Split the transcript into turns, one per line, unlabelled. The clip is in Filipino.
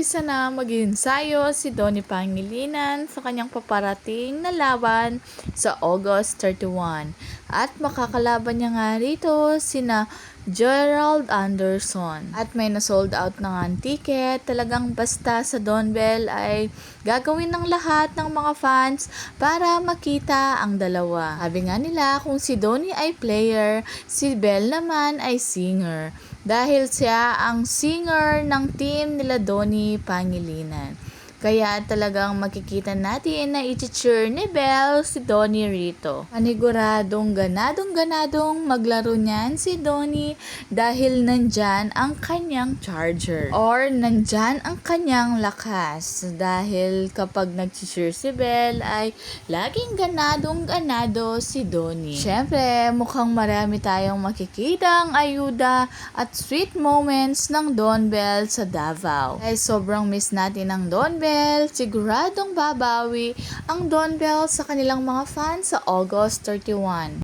Nag-umpisa na mag-ensayo si Donnie Pangilinan sa kanyang paparating na laban sa August 31. At makakalaban niya nga rito sina Gerald Anderson. At may na-sold out na nga ang ticket. Talagang basta sa Don Bell ay gagawin ng lahat ng mga fans para makita ang dalawa. Sabi nga nila kung si Donnie ay player, si Bell naman ay singer. Dahil siya ang singer ng team nila Donnie Pangilinan. Kaya talagang makikita natin na i-cheer ni Bell si Donnie rito. Paniguradong ganadong maglaro niyan si Donnie dahil nandyan ang kanyang charger. Or nandyan ang kanyang lakas. Dahil kapag nag-cheer si Bell ay laging ganadong si Donnie. Siyempre, mukhang marami tayong makikitang ayuda at sweet moments ng Don Bell sa Davao. Ay sobrang miss natin ang Don Bell. Siguradong babawi ang Don Bell sa kanilang mga fans sa August 31.